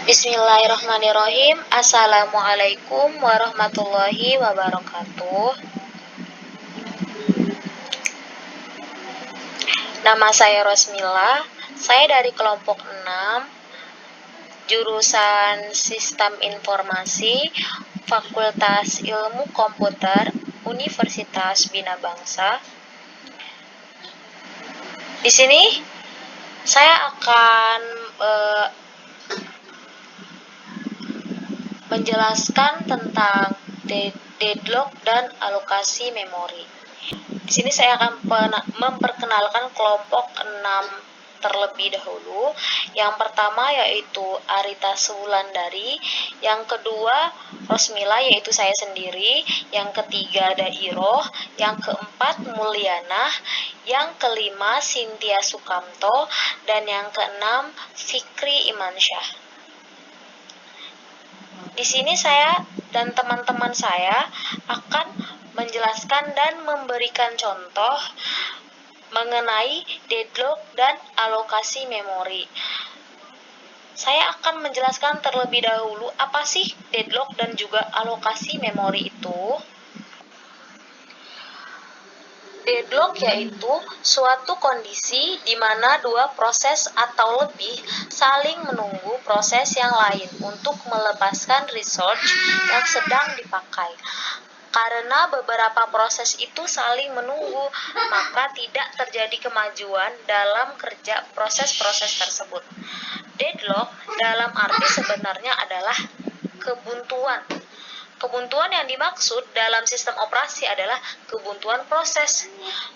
Bismillahirrahmanirrahim. Assalamualaikum warahmatullahi wabarakatuh. Nama saya Rosmila. Saya dari kelompok 6, jurusan Sistem Informasi, Fakultas Ilmu Komputer, Universitas Bina Bangsa. Di sini saya akan menjelaskan tentang deadlock dan alokasi memori. Di sini saya akan memperkenalkan kelompok 6 terlebih dahulu. Yang pertama yaitu Arita Sewulandari, yang kedua Rosmila yaitu saya sendiri, yang ketiga Dairoh, yang keempat Mulyana, yang kelima Cynthia Sukamto, dan yang keenam Fikri Imansyah. Di sini saya dan teman-teman saya akan menjelaskan dan memberikan contoh mengenai deadlock dan alokasi memori. Saya akan menjelaskan terlebih dahulu apa sih deadlock dan juga alokasi memori itu. Deadlock yaitu suatu kondisi di mana dua proses atau lebih saling menunggu proses yang lain untuk melepaskan resource yang sedang dipakai. Karena beberapa proses itu saling menunggu, maka tidak terjadi kemajuan dalam kerja proses-proses tersebut. Deadlock dalam arti sebenarnya adalah kebuntuan. Kebuntuan yang dimaksud dalam sistem operasi adalah kebuntuan proses.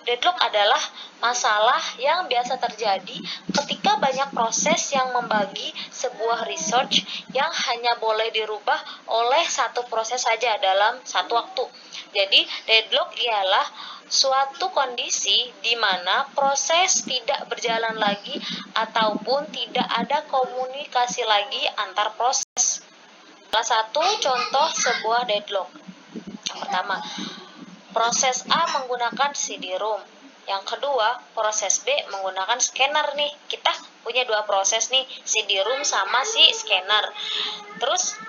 Deadlock adalah masalah yang biasa terjadi ketika banyak proses yang membagi sebuah resource yang hanya boleh dirubah oleh satu proses saja dalam satu waktu. Jadi, deadlock ialah suatu kondisi di mana proses tidak berjalan lagi ataupun tidak ada komunikasi lagi antar proses. Salah satu contoh sebuah deadlock. Yang pertama, proses A menggunakan CD-ROM. Yang kedua, proses B menggunakan scanner nih. Kita punya dua proses nih, CD-ROM sama si scanner. Terus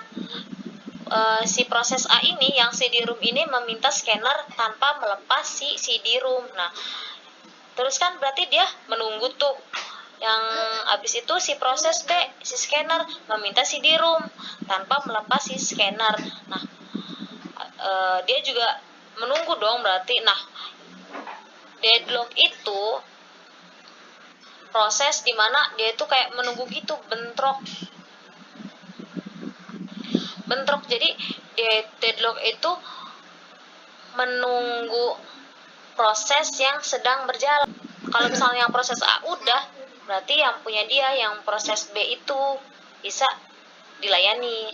si proses A ini, yang CD-ROM ini meminta scanner tanpa melepas si CD-ROM. Nah, terus kan berarti dia menunggu tuh. Yang habis itu si proses B, si scanner meminta CD-ROM tanpa melepas si scanner. Nah, dia juga menunggu dong berarti. Nah, deadlock itu proses dimana dia itu kayak menunggu gitu, bentrok. Jadi deadlock itu menunggu proses yang sedang berjalan. Kalau misalnya yang proses A udah, berarti yang punya dia yang proses B itu bisa dilayani.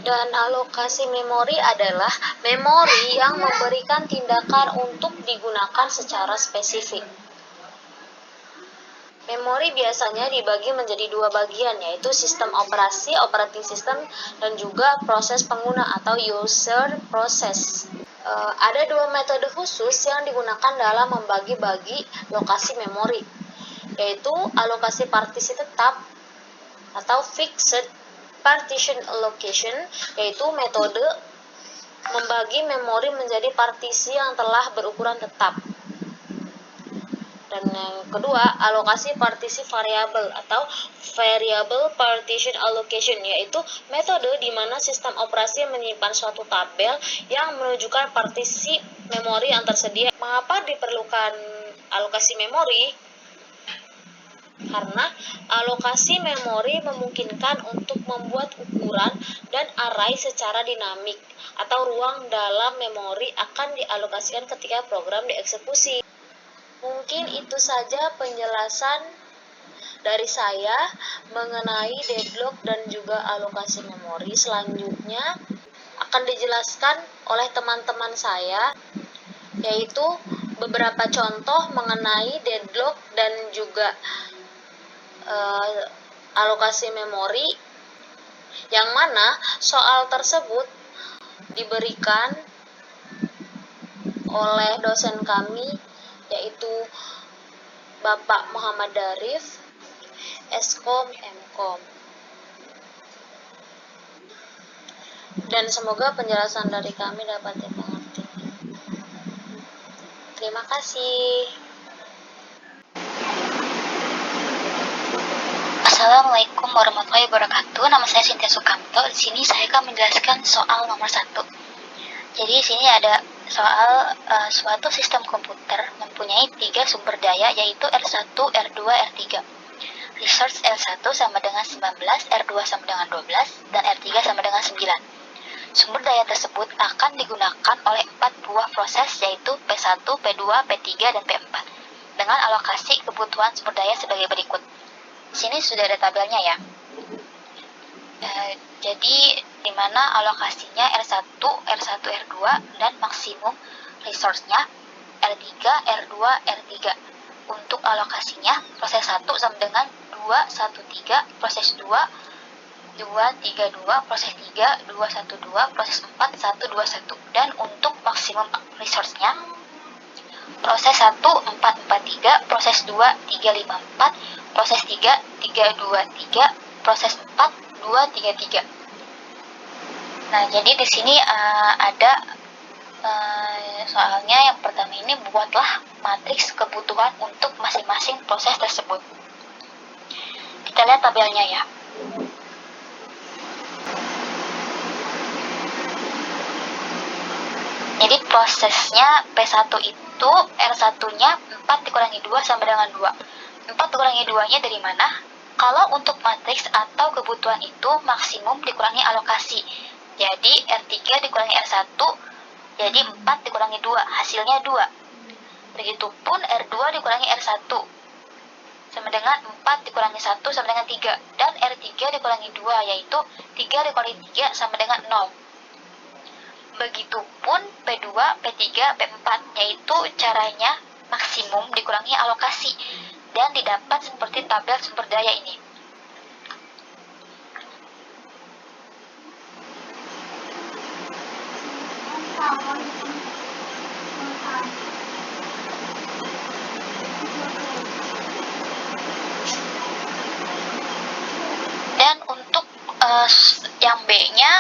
Dan alokasi memori adalah memori yang memberikan tindakan untuk digunakan secara spesifik. Memori biasanya dibagi menjadi dua bagian, yaitu sistem operasi, operating system, dan juga proses pengguna atau user process. Ada dua metode khusus yang digunakan dalam membagi-bagi lokasi memori, yaitu alokasi partisi tetap atau fixed partition allocation, yaitu metode membagi memori menjadi partisi yang telah berukuran tetap. Dan yang kedua, alokasi partisi variabel atau variable partition allocation, yaitu metode di mana sistem operasi menyimpan suatu tabel yang menunjukkan partisi memori yang tersedia. Mengapa diperlukan alokasi memori? Karena alokasi memori memungkinkan untuk membuat ukuran dan array secara dinamik, atau ruang dalam memori akan dialokasikan ketika program dieksekusi. Mungkin itu saja penjelasan dari saya mengenai deadlock dan juga alokasi memori. Selanjutnya akan dijelaskan oleh teman-teman saya, yaitu beberapa contoh mengenai deadlock dan juga alokasi memori, yang mana soal tersebut diberikan oleh dosen kami, yaitu Bapak Muhammad Darif. Eskom, Mkom. Dan semoga penjelasan dari kami dapat dimengerti. Terima kasih. Assalamualaikum warahmatullahi wabarakatuh. Nama saya Cynthia Sukamto. Di sini saya akan menjelaskan soal nomor 1. Jadi di sini ada soal suatu sistem komputer mempunyai 3 sumber daya, yaitu R1, R2, R3. Resource R1 sama dengan 19, R2 sama dengan 12, dan R3 sama dengan 9. Sumber daya tersebut akan digunakan oleh 4 buah proses, yaitu P1, P2, P3, dan P4 dengan alokasi kebutuhan sumber daya sebagai berikut. Di sini sudah ada tabelnya ya. Jadi di mana alokasinya R1, R1, R2 dan maksimum resource-nya R3, R2, R3. Untuk alokasinya proses 1 sama dengan 2, 1, 3, proses 2, 2, 3, 2, proses 3, 2, 1, 2, proses 4, 1, 2, 1. Dan untuk maksimum resource-nya proses 1, 4, 4, 3, proses 2, 3, 5, 4, proses 3, 3, 2, 3, proses 4, 2, 3, 3. Nah, jadi di sini ada soalnya yang pertama ini, buatlah matriks kebutuhan untuk masing-masing proses tersebut. Kita lihat tabelnya ya. Jadi prosesnya P1 itu R1-nya 4 dikurangi 2 sama dengan 2. 4 dikurangi 2-nya dari mana? Kalau untuk matriks atau kebutuhan itu maksimum dikurangi alokasi. Jadi R3 dikurangi R1, jadi 4 dikurangi 2, hasilnya 2. Begitupun R2 dikurangi R1, sama dengan 4 dikurangi 1 sama dengan 3. Dan R3 dikurangi 2, yaitu 3 dikurangi 3 sama dengan 0. Begitupun P2, P3, P4, yaitu caranya maksimum dikurangi alokasi dan didapat seperti tabel sumber daya ini. Dan untuk yang B-nya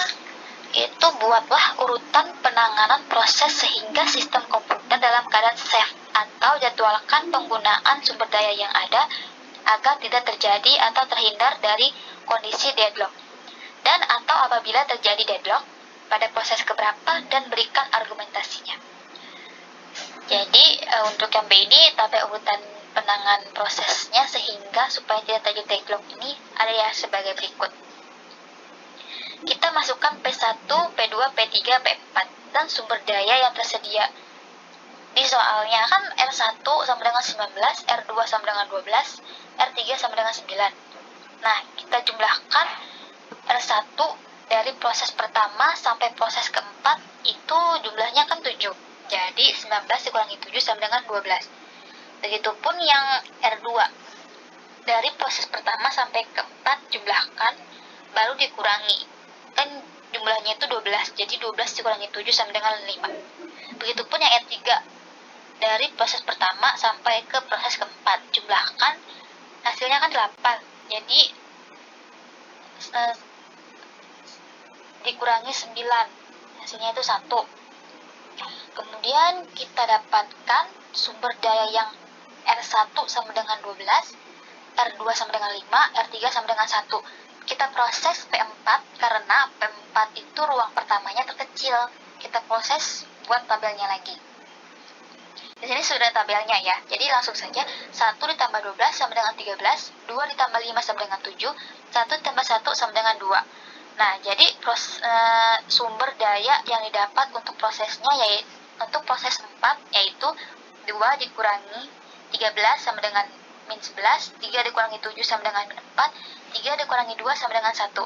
itu buatlah urutan penanganan proses sehingga sistem komputer dalam keadaan safe, atau jadwalkan penggunaan sumber daya yang ada agar tidak terjadi atau terhindar dari kondisi deadlock. Dan atau apabila terjadi deadlock pada proses keberapa, dan berikan argumentasinya. Jadi untuk yang B ini tabel urutan penanganan prosesnya sehingga supaya tidak terjadi deadlock ini ada ya sebagai berikut. Kita masukkan P1, P2, P3, P4 dan sumber daya yang tersedia. Di soalnya kan R1 sama dengan 19, R2 sama dengan 12, R3 sama dengan 9. Nah, kita jumlahkan R1 dari proses pertama sampai proses keempat itu jumlahnya kan 7. Jadi 19 dikurangi 7 sama dengan 12. Begitupun yang R2 dari proses pertama sampai keempat jumlahkan baru dikurangi. Kan jumlahnya itu 12, jadi 12 dikurangi 7 sama dengan 5. Begitupun yang R3 dari proses pertama sampai ke proses keempat jumlahkan, hasilnya kan 8, jadi dikurangi 9, hasilnya itu 1. Kemudian kita dapatkan sumber daya yang R1 sama dengan 12, R2 sama dengan 5, R3 sama dengan 1. Kita proses P4 karena P4 itu ruang pertamanya terkecil. Kita proses buat tabelnya lagi. Di sini sudah tabelnya ya. Jadi langsung saja 1 ditambah 12 sama dengan 13, 2 ditambah 5 sama dengan 7, 1 ditambah 1 sama dengan 2. Nah, jadi sumber daya yang didapat untuk prosesnya yaitu untuk proses 4 yaitu 2 dikurangi 13 sama dengan min 11, 3 dikurangi 7 sama dengan min 4, 3 dikurangi 2 sama dengan 1.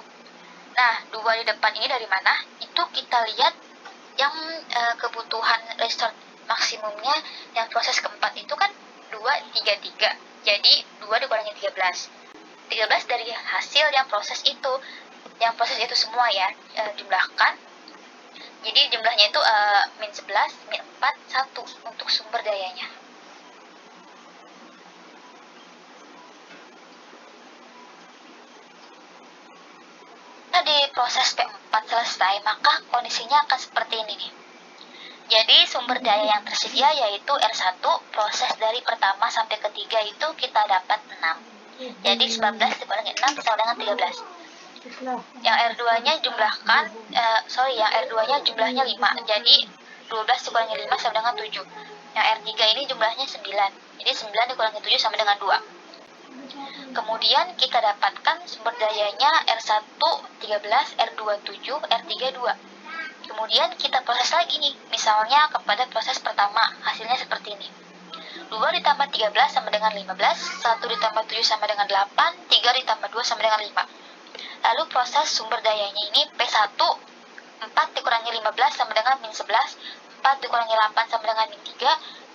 Nah, 2 di depan ini dari mana? Itu kita lihat yang kebutuhan resource maksimumnya yang proses keempat itu kan 2, 3, 3. Jadi 2 dikurangi 13. 13 dari hasil yang proses itu. Yang proses itu semua ya, jumlahkan. Jadi jumlahnya itu min 11, min 4, 1 untuk sumber dayanya. di proses P4 selesai, maka kondisinya akan seperti ini nih. Jadi sumber daya yang tersedia yaitu R1, proses dari pertama sampai ketiga itu kita dapat 6. Jadi 19 dikurangi 6 sama dengan 13. Yang R2-nya jumlahkan, yang R2-nya jumlahnya 5. Jadi 12 dikurangi 5 sama dengan 7. Yang R3 ini jumlahnya 9. Jadi 9 dikurangi 7 sama dengan 2. Kemudian kita dapatkan sumber dayanya R1 13, R2 7, R3 2. Kemudian kita proses lagi nih, misalnya kepada proses pertama, hasilnya seperti ini. 2 ditambah 13 sama dengan 15, 1 ditambah 7 sama dengan 8, 3 ditambah 2 sama dengan 5. Lalu proses sumber dayanya ini P1, 4 dikurangi 15 sama dengan min 11, 4 dikurangi 8 sama dengan min 3,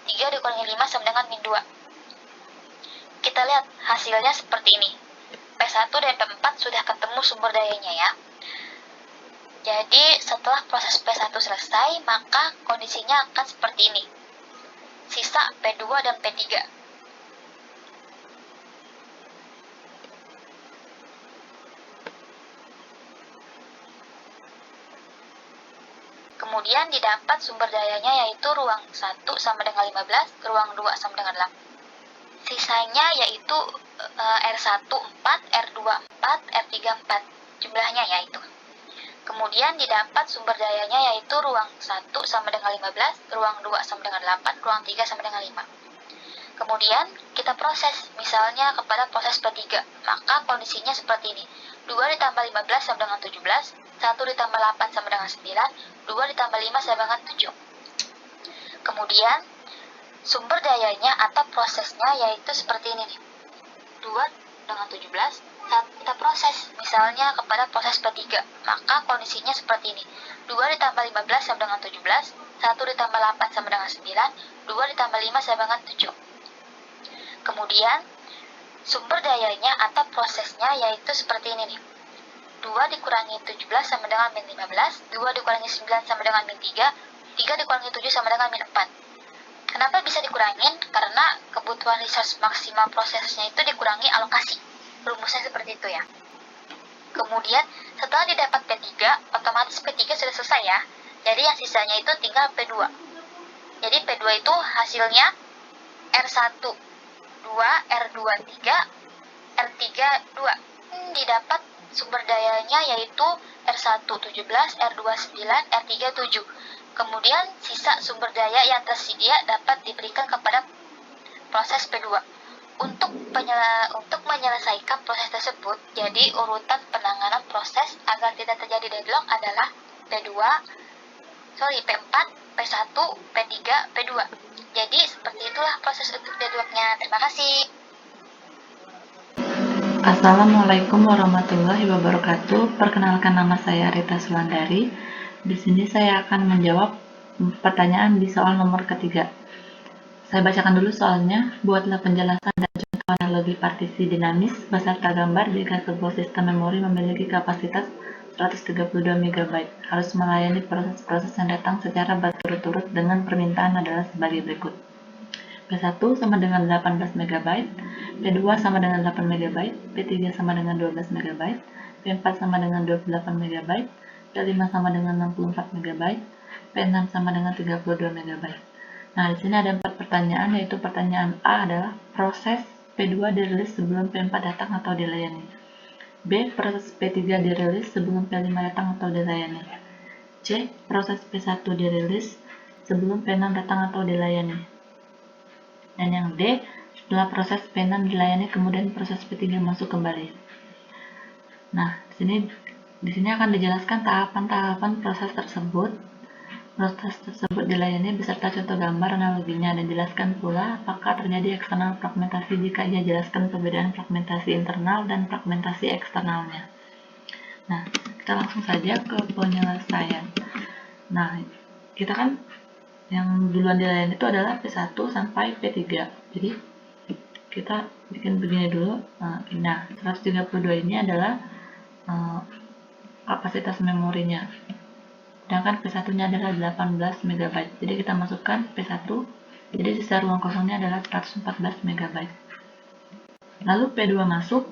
3 dikurangi 5 sama dengan min 2. Kita lihat hasilnya seperti ini. P1 dan P4 sudah ketemu sumber dayanya ya. Jadi setelah proses P1 selesai, maka kondisinya akan seperti ini. Sisa P2 dan P3. Kemudian didapat sumber dayanya yaitu ruang 1 sama dengan 15, ruang 2 sama dengan 8. Sisanya yaitu R1 4, R2 4, R3 4. Jumlahnya yaitu. Kemudian didapat sumber dayanya yaitu ruang 1 sama dengan 15, ruang 2 sama dengan 8, ruang 3 sama dengan 5. Kemudian kita proses, misalnya kepada proses P3, maka kondisinya seperti ini. 2 ditambah 15 sama dengan 17, 1 ditambah 8 sama dengan 9, 2 ditambah 5 sama dengan 7. Kemudian sumber dayanya atau prosesnya yaitu seperti ini nih. 2 dengan 17, kita proses, misalnya kepada proses P3, maka kondisinya seperti ini. 2 ditambah 15 sama dengan 17, 1 ditambah 8 sama dengan 9, 2 ditambah 5 sama dengan 7. Kemudian, sumber dayanya atau prosesnya yaitu seperti ini nih. 2 dikurangi 17 sama dengan min 15, 2 dikurangi 9 sama dengan min 3, 3 dikurangi 7 sama dengan min 4. Kenapa bisa dikurangin? Karena kebutuhan resource maksimal prosesnya itu dikurangi alokasi. Rumusnya seperti itu ya. Kemudian setelah didapat P3, otomatis P3 sudah selesai ya. Jadi yang sisanya itu tinggal P2. Jadi P2 itu hasilnya R1 2, R2 3, R3 2. Didapat sumber dayanya yaitu R1 17, R2 9, R3 7. Kemudian sisa sumber daya yang tersedia dapat diberikan kepada proses P2. Untuk menyelesaikan proses tersebut, jadi urutan penanganan proses agar tidak terjadi deadlock adalah P4, P1, P3, P2. Jadi seperti itulah proses untuk deadlocknya. Terima kasih. Assalamualaikum warahmatullahi wabarakatuh. Perkenalkan, nama saya Rita Sulandari. Di sini saya akan menjawab pertanyaan di soal nomor ketiga. Saya bacakan dulu soalnya. Buatlah penjelasan dan contoh analogi partisi dinamis beserta gambar jika sebuah sistem memori memiliki kapasitas 132 MB. Harus melayani proses-proses yang datang secara berturut-turut dengan permintaan adalah sebagai berikut. P1 sama dengan 18 MB, P2 sama dengan 8 MB, P3 sama dengan 12 MB, P4 sama dengan 28 MB, P5 sama dengan 64 MB, P6 sama dengan 32 MB. Nah, di sini ada 4 pertanyaan, yaitu pertanyaan A adalah proses P2 dirilis sebelum P4 datang atau dilayani. B. Proses P3 dirilis sebelum P5 datang atau dilayani. C. Proses P1 dirilis sebelum P6 datang atau dilayani. Dan yang D, setelah proses P6 dilayani kemudian proses P3 masuk kembali. Nah, di sini akan dijelaskan tahapan-tahapan proses tersebut. Proses tersebut dilayani beserta contoh gambar analoginya, dan jelaskan pula apakah terjadi eksternal fragmentasi jika ia jelaskan perbedaan fragmentasi internal dan fragmentasi eksternalnya. Nah, kita langsung saja ke penyelesaian. Nah, kita kan yang duluan dilayani itu adalah P1 sampai P3. Jadi, kita bikin begini dulu. Nah, 132 ini adalah kapasitas memorinya. Sedangkan P1-nya adalah 18 MB. Jadi kita masukkan P1. Jadi sisa ruang kosongnya adalah 114 MB. Lalu P2 masuk.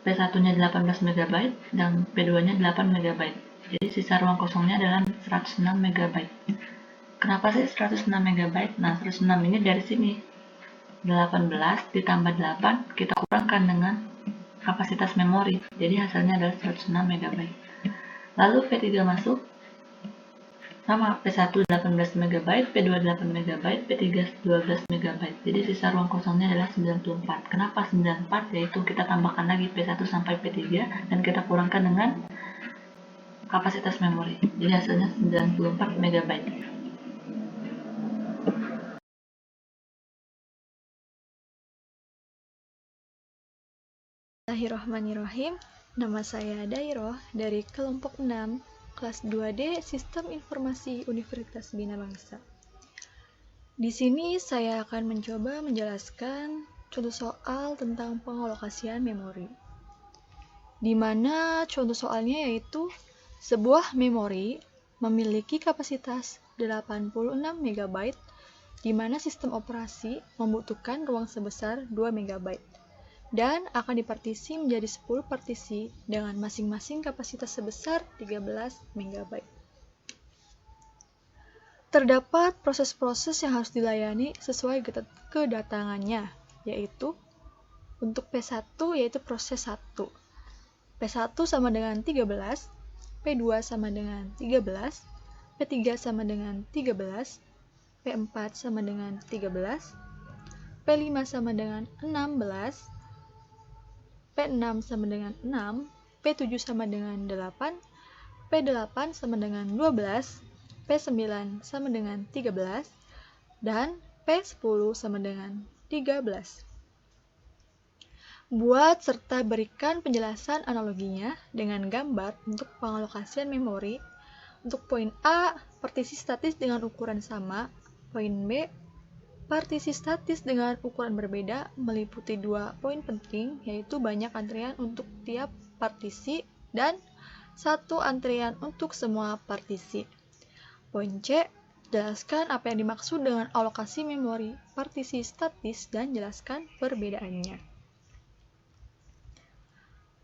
P1-nya 18 MB dan P2-nya 8 MB. Jadi sisa ruang kosongnya adalah 106 MB. Kenapa sih 106 MB? Nah, 106 ini dari sini. 18 ditambah 8 kita kurangkan dengan kapasitas memori. Jadi hasilnya adalah 106 MB. Lalu P3 masuk. Sama, P1 18 MB, P2 8 MB, P3 12 MB. Jadi sisa ruang kosongnya adalah 94. Kenapa 94? Yaitu kita tambahkan lagi P1 sampai P3 dan kita kurangkan dengan kapasitas memori. Jadi hasilnya 94 MB. Bismillahirrahmanirrahim. Nama saya Dairoh dari kelompok 6 kelas 2D Sistem Informasi Universitas Bina Bangsa. Di sini saya akan mencoba menjelaskan contoh soal tentang pengalokasian memori. Di mana contoh soalnya yaitu sebuah memori memiliki kapasitas 86 MB di mana sistem operasi membutuhkan ruang sebesar 2 MB dan akan dipartisi menjadi 10 partisi dengan masing-masing kapasitas sebesar 13 MB. Terdapat proses-proses yang harus dilayani sesuai kedatangannya, yaitu untuk P1 yaitu proses 1. P1 sama dengan 13, P2 sama dengan 13, P3 sama dengan 13, P4 sama dengan 13, P5 sama dengan 16, P6 sama dengan 6, P7 sama dengan 8, P8 sama dengan 12, P9 sama dengan 13, dan P10 sama dengan 13. Buat serta berikan penjelasan analoginya dengan gambar untuk pengalokasian memori. Untuk poin A, partisi statis dengan ukuran sama. Poin B, partisi statis dengan ukuran berbeda meliputi 2 poin penting, yaitu banyak antrian untuk tiap partisi dan 1 antrian untuk semua partisi. Poin C, jelaskan apa yang dimaksud dengan alokasi memori partisi statis dan jelaskan perbedaannya.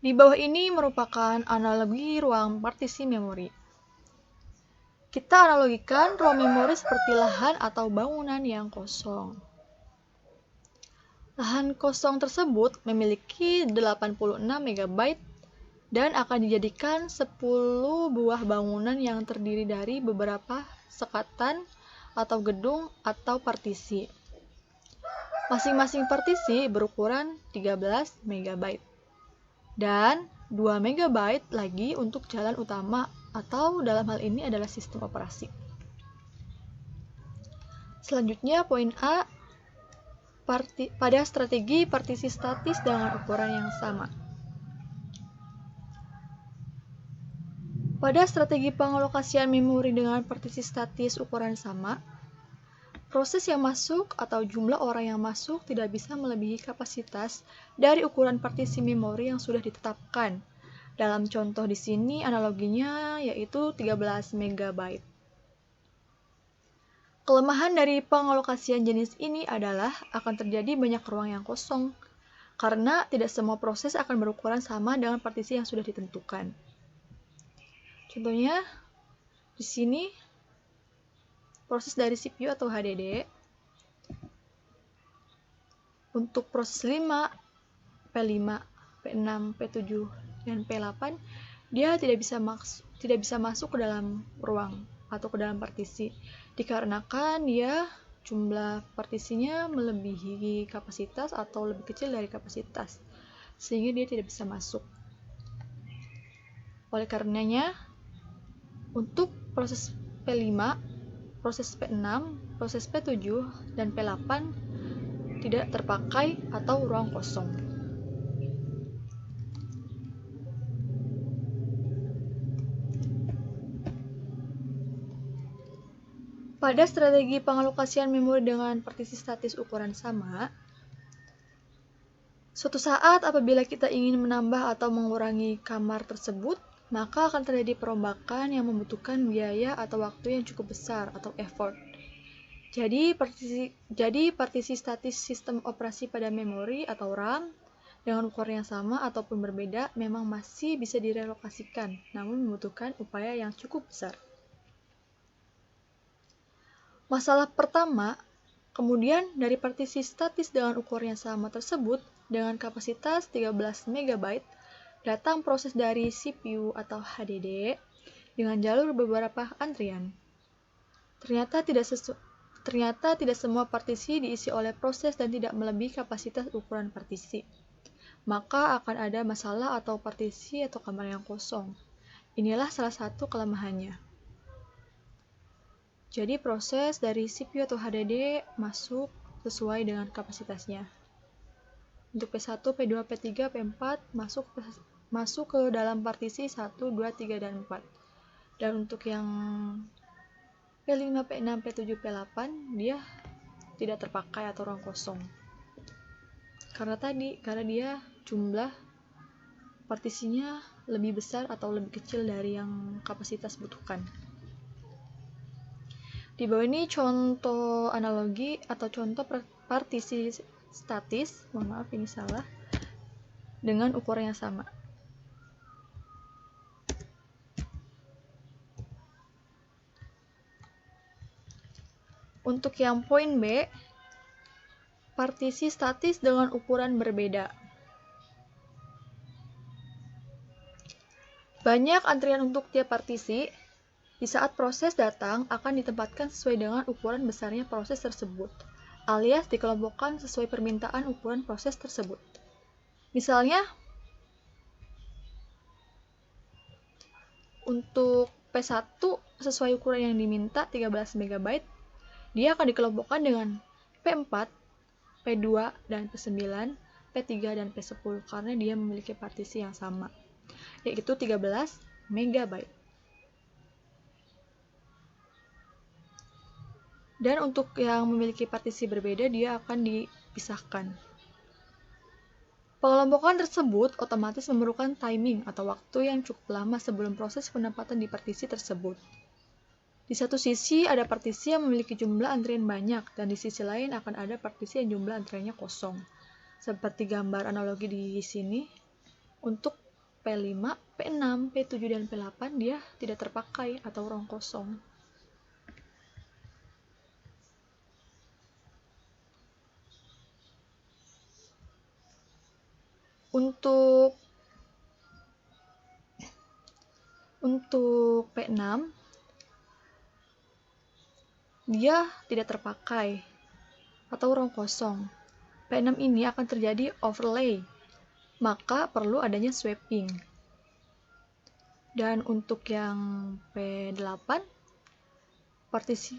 Di bawah ini merupakan analogi ruang partisi memori. Kita analogikan ruang memori seperti lahan atau bangunan yang kosong. Lahan kosong tersebut memiliki 86 MB dan akan dijadikan 10 buah bangunan yang terdiri dari beberapa sekatan atau gedung atau partisi. Masing-masing partisi berukuran 13 MB dan 2 MB lagi untuk jalan utama atau dalam hal ini adalah sistem operasi. Selanjutnya poin A, pada strategi partisi statis dengan ukuran yang sama. Pada strategi pengalokasian memori dengan partisi statis ukuran sama, proses yang masuk atau jumlah orang yang masuk tidak bisa melebihi kapasitas dari ukuran partisi memori yang sudah ditetapkan. Dalam contoh di sini analoginya yaitu 13 MB. Kelemahan dari pengalokasian jenis ini adalah akan terjadi banyak ruang yang kosong karena tidak semua proses akan berukuran sama dengan partisi yang sudah ditentukan. Contohnya di sini proses dari CPU atau HDD untuk proses 5, P5, P6, P7 dan P8 dia tidak bisa masuk ke dalam ruang atau ke dalam partisi dikarenakan dia jumlah partisinya melebihi kapasitas atau lebih kecil dari kapasitas sehingga dia tidak bisa masuk. Oleh karenanya untuk proses P5, proses P6, proses P7 dan P8 tidak terpakai atau ruang kosong. Pada strategi pengalokasian memori dengan partisi statis ukuran sama, suatu saat apabila kita ingin menambah atau mengurangi kamar tersebut, maka akan terjadi perombakan yang membutuhkan biaya atau waktu yang cukup besar atau effort. Jadi partisi statis sistem operasi pada memori atau RAM dengan ukuran yang sama ataupun berbeda memang masih bisa direlokasikan, namun membutuhkan upaya yang cukup besar. Masalah pertama, kemudian dari partisi statis dengan ukuran yang sama tersebut dengan kapasitas 13 MB datang proses dari CPU atau HDD dengan jalur beberapa antrian. Ternyata tidak semua partisi diisi oleh proses dan tidak melebihi kapasitas ukuran partisi. Maka akan ada masalah atau partisi atau kamar yang kosong. Inilah salah satu kelemahannya. Jadi proses dari CPU atau HDD masuk sesuai dengan kapasitasnya. Untuk P1, P2, P3, P4 masuk ke dalam partisi 1, 2, 3, dan 4. Dan untuk yang P5, P6, P7, P8 dia tidak terpakai atau ruang kosong. Karena dia jumlah partisinya lebih besar atau lebih kecil dari yang kapasitas butuhkan. Di bawah ini contoh analogi atau contoh partisi statis, mohon maaf ini salah, dengan ukuran yang sama. Untuk yang poin B, partisi statis dengan ukuran berbeda. Banyak antrian untuk tiap partisi. Di saat proses datang akan ditempatkan sesuai dengan ukuran besarnya proses tersebut, alias dikelompokkan sesuai permintaan ukuran proses tersebut. Misalnya, untuk P1 sesuai ukuran yang diminta 13 MB, dia akan dikelompokkan dengan P4, P2, dan P9, P3, dan P10 karena dia memiliki partisi yang sama, yaitu 13 MB. Dan untuk yang memiliki partisi berbeda, dia akan dipisahkan. Pengelompokan tersebut otomatis memerlukan timing atau waktu yang cukup lama sebelum proses penempatan di partisi tersebut. Di satu sisi ada partisi yang memiliki jumlah antrian banyak, dan di sisi lain akan ada partisi yang jumlah antriannya kosong. Seperti gambar analogi di sini, untuk P5, P6, P7, dan P8 dia tidak terpakai atau ruang kosong. Untuk P6 dia tidak terpakai atau ruang kosong. P6 ini akan terjadi overlay, maka perlu adanya swapping. Dan untuk yang P8, partisi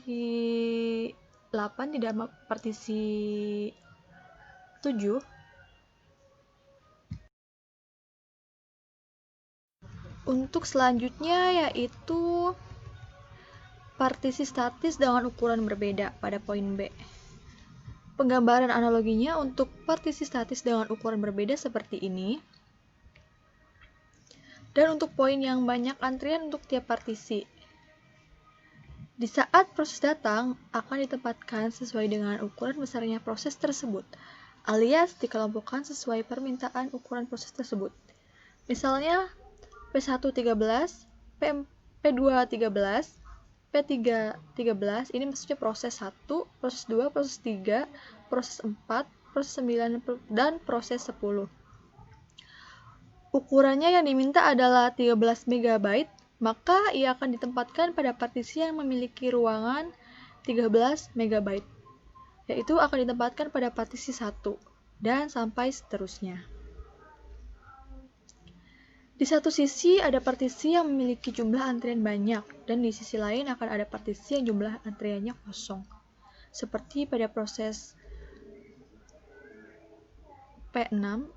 8 tidak partisi 7 Untuk selanjutnya yaitu partisi statis dengan ukuran berbeda pada poin B. Penggambaran analoginya untuk partisi statis dengan ukuran berbeda seperti ini. Dan untuk poin yang banyak antrian untuk tiap partisi. Di saat proses datang, akan ditempatkan sesuai dengan ukuran besarnya proses tersebut, alias dikelompokkan sesuai permintaan ukuran proses tersebut. Misalnya, P1 13, P2 13, P3 13, ini maksudnya proses 1, proses 2, proses 3, proses 4, proses 9, dan proses 10. Ukurannya yang diminta adalah 13 MB, maka ia akan ditempatkan pada partisi yang memiliki ruangan 13 MB, yaitu akan ditempatkan pada partisi 1, dan sampai seterusnya. Di satu sisi ada partisi yang memiliki jumlah antrian banyak, dan di sisi lain akan ada partisi yang jumlah antriannya kosong. Seperti pada proses P6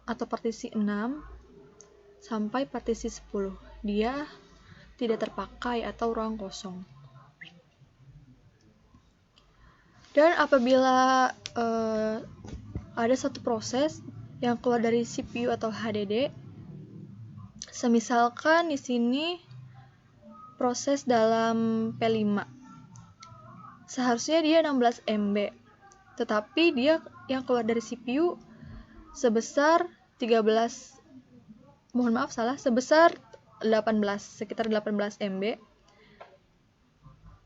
atau partisi 6 sampai partisi 10. Dia tidak terpakai atau ruang kosong. Dan apabila ada satu proses yang keluar dari CPU atau HDD, semisalkan di sini proses dalam P5. Seharusnya dia 16 MB. Tetapi dia yang keluar dari CPU sebesar 13, mohon maaf salah, sebesar 18, sekitar 18 MB,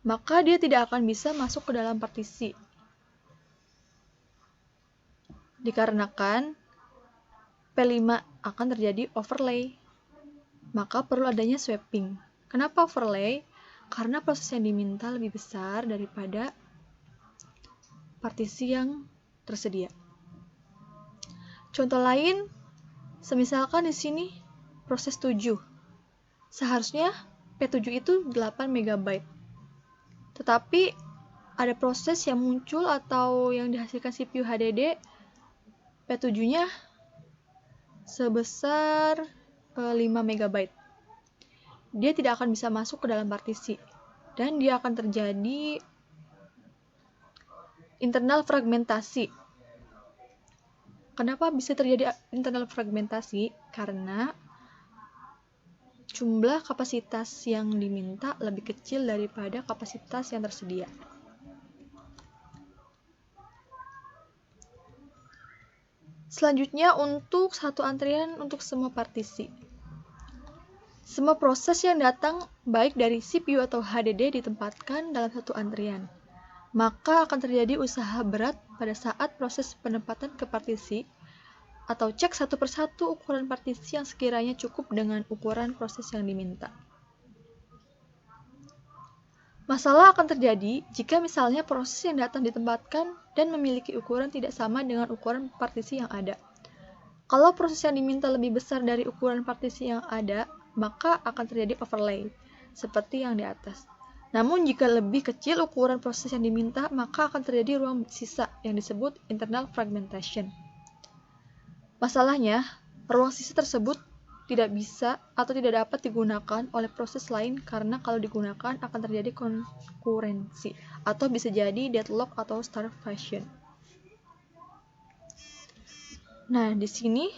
maka dia tidak akan bisa masuk ke dalam partisi. Dikarenakan P5 akan terjadi overlay, maka perlu adanya swapping. Kenapa overlay? Karena proses yang diminta lebih besar daripada partisi yang tersedia. Contoh lain, semisalkan di sini proses 7. Seharusnya P7 itu 8 MB. Tetapi ada proses yang muncul atau yang dihasilkan CPU HDD, P7-nya sebesar 5 MB. Dia tidak akan bisa masuk ke dalam partisi, dan dia akan terjadi internal fragmentasi. Kenapa bisa terjadi internal fragmentasi? Karena jumlah kapasitas yang diminta lebih kecil daripada kapasitas yang tersedia. Selanjutnya untuk satu antrian untuk semua partisi. Semua proses yang datang baik dari CPU atau HDD ditempatkan dalam satu antrian. Maka akan terjadi usaha berat pada saat proses penempatan ke partisi atau cek satu persatu ukuran partisi yang sekiranya cukup dengan ukuran proses yang diminta. Masalah akan terjadi jika misalnya proses yang datang ditempatkan dan memiliki ukuran tidak sama dengan ukuran partisi yang ada. Kalau proses yang diminta lebih besar dari ukuran partisi yang ada, maka akan terjadi overlay, seperti yang di atas. Namun jika lebih kecil ukuran proses yang diminta, maka akan terjadi ruang sisa yang disebut internal fragmentation. Masalahnya, ruang sisa tersebut tidak bisa atau tidak dapat digunakan oleh proses lain karena kalau digunakan akan terjadi konkurensi atau bisa jadi deadlock atau starvation. Nah, di sini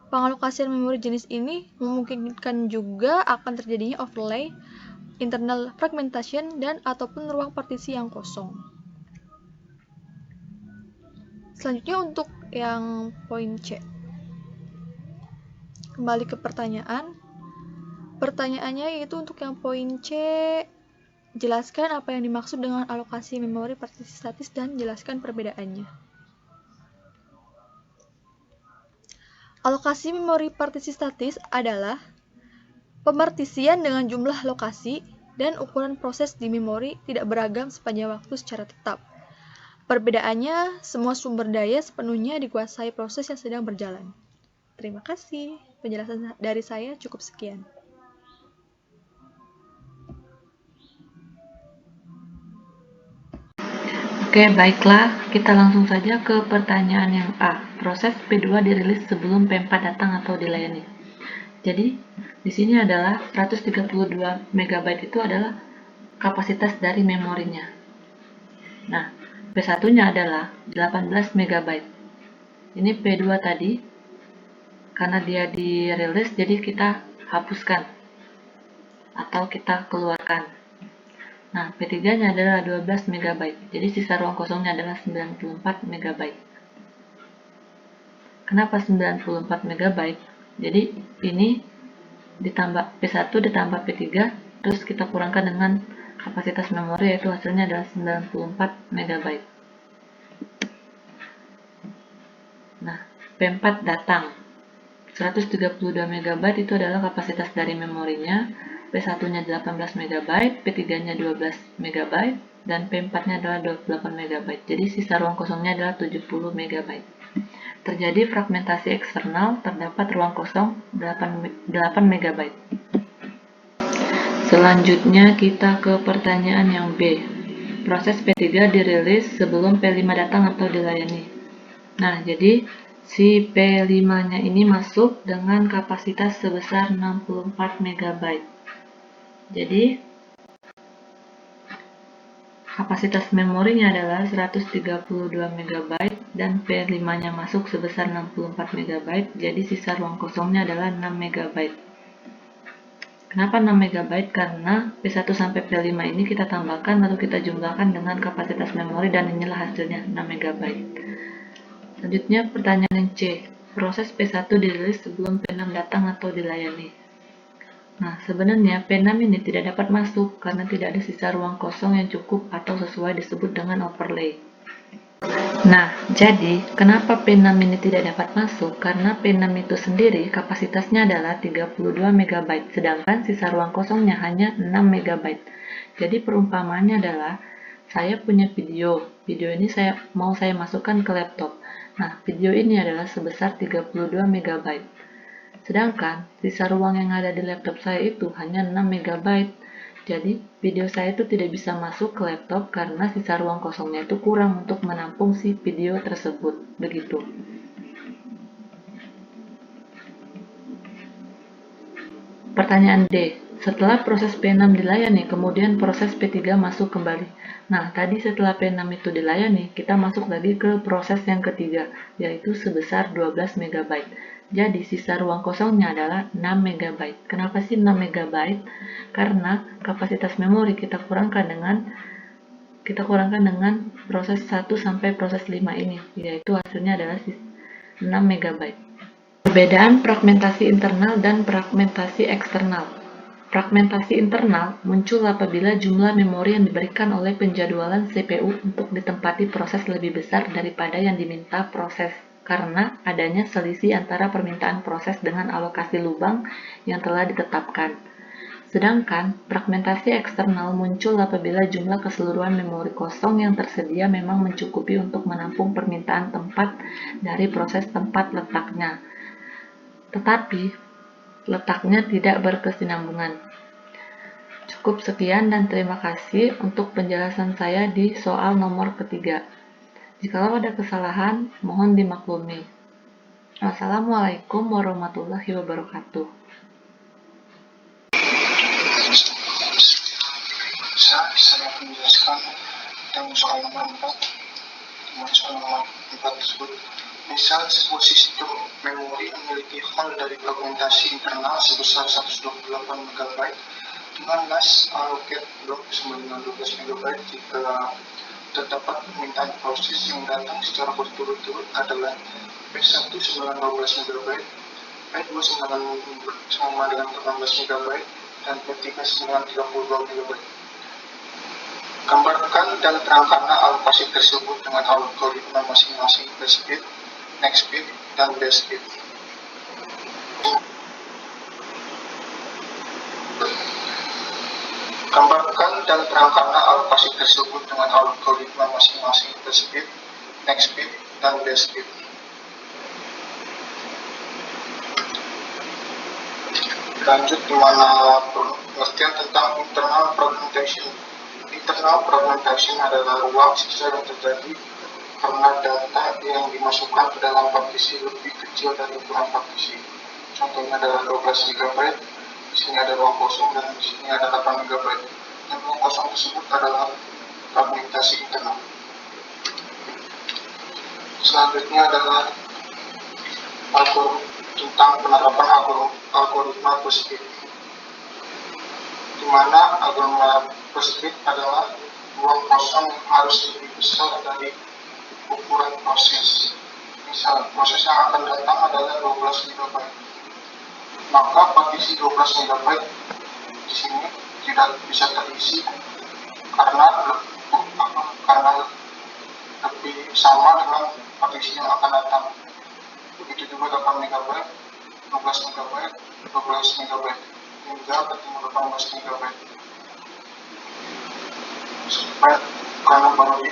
pengalokasian memori jenis ini memungkinkan juga akan terjadinya overlay, internal fragmentation, dan ataupun ruang partisi yang kosong. Selanjutnya untuk yang poin C. Kembali ke pertanyaan. Pertanyaannya yaitu untuk yang poin C, jelaskan apa yang dimaksud dengan alokasi memori partisi statis dan jelaskan perbedaannya. Alokasi memori partisi statis adalah pemartisian dengan jumlah lokasi dan ukuran proses di memori tidak beragam sepanjang waktu secara tetap. Perbedaannya, semua sumber daya sepenuhnya dikuasai proses yang sedang berjalan. Terima kasih. Penjelasan dari saya cukup sekian. Oke, baiklah. Kita langsung saja ke pertanyaan yang A. Proses P2 dirilis sebelum P4 datang atau dilayani. Jadi, di sini adalah 132 MB itu adalah kapasitas dari memorinya. Nah, P1-nya adalah 18 MB. Ini P2 tadi, karena dia dirilis, jadi kita hapuskan atau kita keluarkan. Nah, P3-nya adalah 12 MB. Jadi sisa ruang kosongnya adalah 94 MB. Kenapa 94 MB? Jadi ini ditambah P1 ditambah P3, terus kita kurangkan dengan kapasitas memori, yaitu hasilnya adalah 94 MB. Nah, P4 datang. 132 MB itu adalah kapasitas dari memorinya. P1-nya 18 MB, P3-nya 12 MB, dan P4-nya adalah 28 MB. Jadi sisa ruang kosongnya adalah 70 MB. Terjadi fragmentasi eksternal, terdapat ruang kosong 8 MB. Selanjutnya kita ke pertanyaan yang B. Proses P3 dirilis sebelum P5 datang atau dilayani. Nah, jadi si P5-nya ini masuk dengan kapasitas sebesar 64 MB. Jadi, kapasitas memorinya adalah 132 MB dan P5-nya masuk sebesar 64 MB, jadi sisa ruang kosongnya adalah 6 MB. Kenapa 6 MB? Karena P1 sampai P5 ini kita tambahkan lalu kita jumlahkan dengan kapasitas memori dan inilah hasilnya 6 MB. Selanjutnya pertanyaan yang C. Proses P1 dirilis sebelum P6 datang atau dilayani. Nah, sebenarnya P6 ini tidak dapat masuk karena tidak ada sisa ruang kosong yang cukup atau sesuai disebut dengan overlay. Nah, jadi kenapa P6 ini tidak dapat masuk? Karena P6 itu sendiri kapasitasnya adalah 32 MB, sedangkan sisa ruang kosongnya hanya 6 MB. Jadi perumpamaannya adalah saya punya video ini saya masukkan ke laptop. Nah, video ini adalah sebesar 32 MB. Sedangkan sisa ruang yang ada di laptop saya itu hanya 6 MB. Jadi, video saya itu tidak bisa masuk ke laptop karena sisa ruang kosongnya itu kurang untuk menampung si video tersebut. Begitu. Pertanyaan D. Setelah proses P6 dilayani, kemudian proses P3 masuk kembali. Nah, tadi setelah P6 itu dilayani, kita masuk lagi ke proses yang ketiga, yaitu sebesar 12 MB. Jadi, sisa ruang kosongnya adalah 6 MB. Kenapa sih 6 MB? Karena kapasitas memori kita kurangkan dengan proses 1 sampai proses 5 ini, yaitu hasilnya adalah 6 MB. Perbedaan fragmentasi internal dan fragmentasi eksternal. Fragmentasi internal muncul apabila jumlah memori yang diberikan oleh penjadwalan CPU untuk ditempati proses lebih besar daripada yang diminta proses, karena adanya selisih antara permintaan proses dengan alokasi lubang yang telah ditetapkan. Sedangkan fragmentasi eksternal muncul apabila jumlah keseluruhan memori kosong yang tersedia memang mencukupi untuk menampung permintaan tempat dari proses tempat letaknya, tetapi letaknya tidak berkesinambungan. Cukup sekian dan terima kasih untuk penjelasan saya di soal nomor ketiga. Jikalau ada kesalahan, mohon dimaklumi. Wassalamualaikum warahmatullahi wabarakatuh. Saya akan menjelaskan tentang soal nomor 4. Soal nomor 4 tersebut, misal sebuah sistem memori memiliki hal dari fragmentasi internal sebesar 128 MB dengan NAS allocate blok dengan 12 MB jika terdapat permintaan proses yang datang secara berturut-turut adalah P1 dengan 12 MB, P2 sama dengan 18 MB, dan P3 dengan 32 MB. Gambarkan dan terangkanlah alokasi tersebut dengan algoritma masing-masing best fit, next fit, dan best fit. Gambarkan dan terangkanlah alokasi tersebut dengan algoritma masing-masing best fit, next fit, dan best fit. Lanjut di mana pengertian tentang internal fragmentation. Internal fragmentation adalah ruang sisa yang terjadi karena data yang dimasukkan ke dalam partisi lebih kecil dari ukuran partisi. Contohnya adalah 12 MB, di sini ada ruang kosong dan di sini ada 8 MB. Dan ruang kosong tersebut adalah fragmentasi internal. Selanjutnya adalah tentang penerapan algoritma best fit, di mana algoritma best fit adalah ruang kosong yang harus lebih besar dari ukuran proses. Misal, proses yang akan datang adalah 12 MB. Maka partisi 12 MB di sini tidak bisa terisi karena lebih sama dengan partisi yang akan datang. Begitu juga 8 MB, 12 MB, 12 MB, hingga ketemu 18 MB. Karena baru di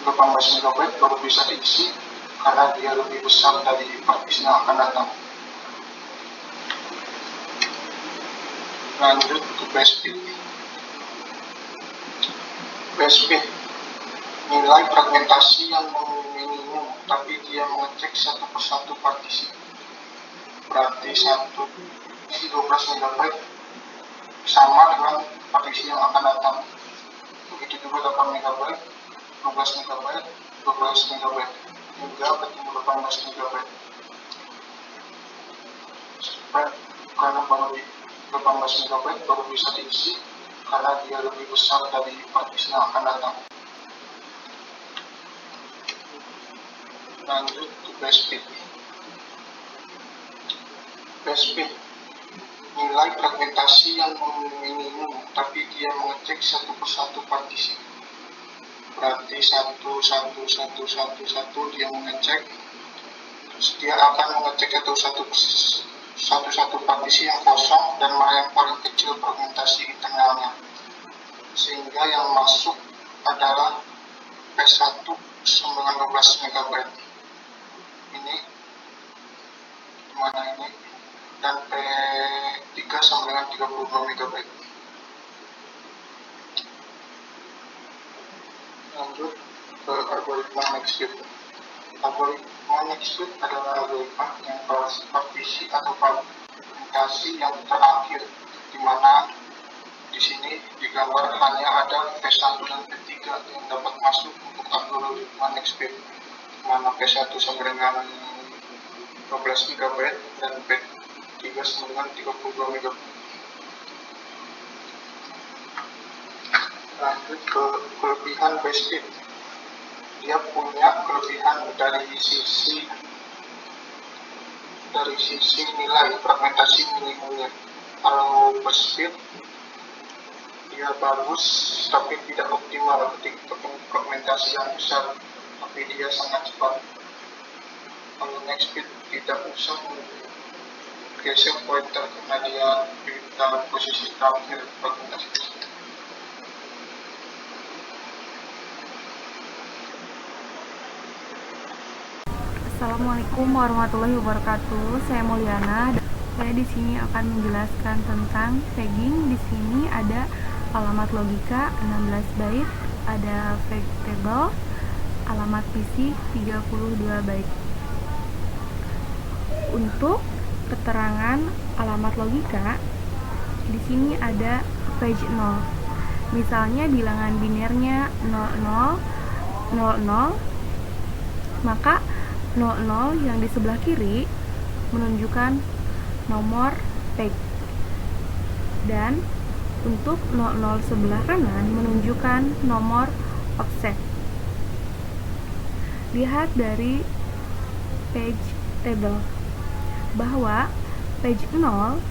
18 MB baru bisa diisi karena dia lebih besar dari partisi yang akan datang. Lanjut ke best fit. Best fit, nilai fragmentasi yang minimum tapi dia mengecek satu persatu partisi. Berarti satu isi 12 MB sama dengan partisi yang akan datang. Begitu juga 8 MB, 12 MB, 12 MB, hingga ketemu 18 MB. Karena baru di 18 MB baru bisa diisi karena dia lebih besar dari partisi yang akan datang. Lanjut ke base fit. Base fit nilai fragmentasi yang minimum, tapi dia mengecek satu persatu partisi. Berarti satu dia mengecek, terus dia akan mengecek satu partisi yang kosong dan mana yang paling kecil fragmentasi internalnya, sehingga yang masuk adalah P1 sama dengan 12 MB. Ini mana ini, dan P3 sama dengan 32 MB. Lanjut ke algoritma Nextbit. Algoritma Nextbit adalah algoritma yang partisi atau fragmentasi yang terakhir, di mana di sini digambar hanya ada P1 dan P3 yang dapat masuk untuk algoritma Nextbit, di mana P1 sama dengan 12 MB dan P3 sama dengan 32 MB. Lanjut ke kelebihan base fit. Dia punya kelebihan dari sisi nilai fragmentasi minimumnya. Kalau base fit dia bagus tapi tidak optimal ketika fragmentasi yang besar, tapi dia sangat cepat. Kalau Nextbit tidak usah geser pointer karena dia di dalam posisi terakhir fragmentasi. Assalamualaikum warahmatullahi wabarakatuh. Saya Mulyana. Saya di sini akan menjelaskan tentang tagging. Di sini ada alamat logika 16 bait, ada fact table, alamat PC 32 bait. Untuk keterangan alamat logika, di sini ada page 0. Misalnya bilangan binernya 00, 00, maka 00 yang di sebelah kiri menunjukkan nomor page, dan untuk 00 sebelah kanan menunjukkan nomor offset. Lihat dari page table bahwa page 0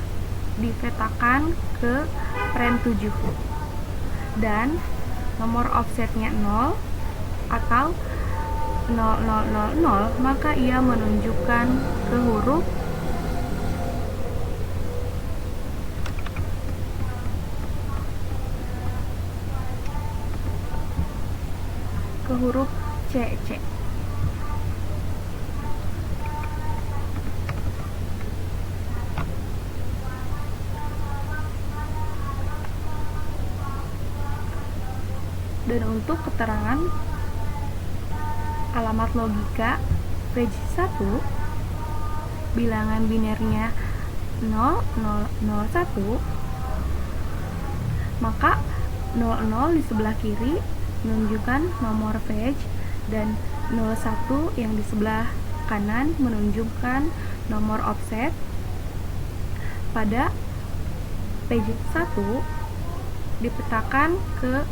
dipetakan ke frame 7 dan nomor offsetnya 0 atau 0000, maka ia menunjukkan ke huruf CC. Dan untuk keterangan alamat logika page 1, bilangan binernya 0001, maka 00 di sebelah kiri menunjukkan nomor page dan 01 yang di sebelah kanan menunjukkan nomor offset. Pada page 1 dipetakan ke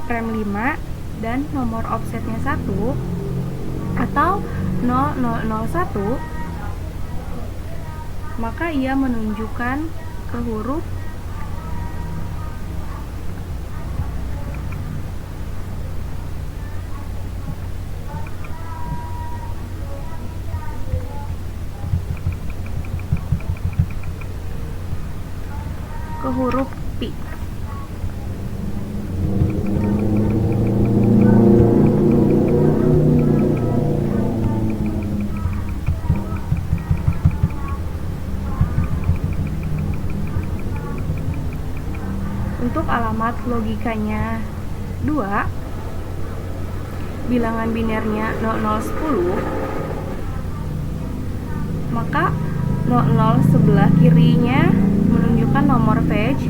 frame 5 dan nomor offsetnya 1 atau 0001, maka ia menunjukkan ke huruf Pi. Untuk alamat logikanya 2, bilangan binernya 0010, maka 00 sebelah kirinya menunjukkan nomor page,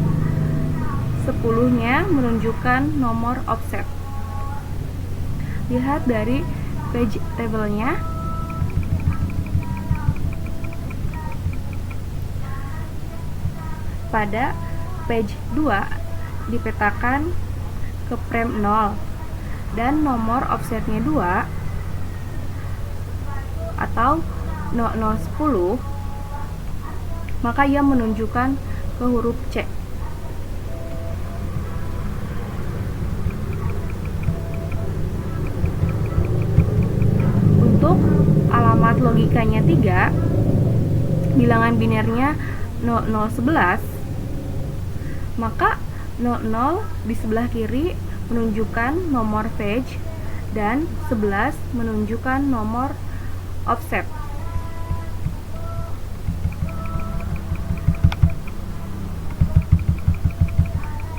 10-nya menunjukkan nomor offset. Lihat dari page table-nya. Pada page 2 dipetakan ke frame 0 dan nomor offsetnya 2 atau 0010, maka ia menunjukkan ke huruf C. Untuk alamat logikanya 3, bilangan binernya 0011, maka 00 di sebelah kiri menunjukkan nomor page dan 11 menunjukkan nomor offset.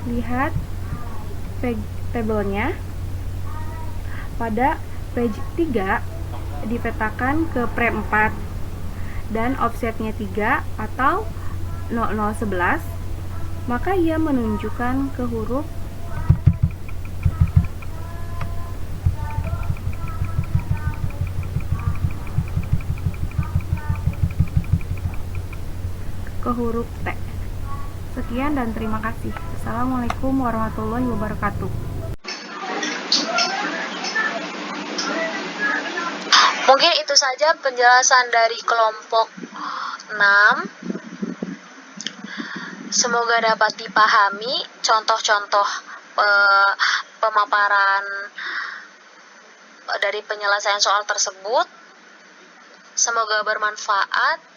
Lihat page tabelnya. Pada page 3 dipetakan ke pre 4 dan offsetnya 3 atau 0011, maka ia menunjukkan ke huruf T. Sekian dan terima kasih. Assalamualaikum warahmatullahi wabarakatuh. Mungkin itu saja penjelasan dari kelompok 6. Semoga dapat dipahami contoh-contoh pemaparan dari penyelesaian soal tersebut. Semoga bermanfaat.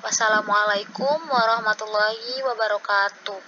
Wassalamualaikum warahmatullahi wabarakatuh.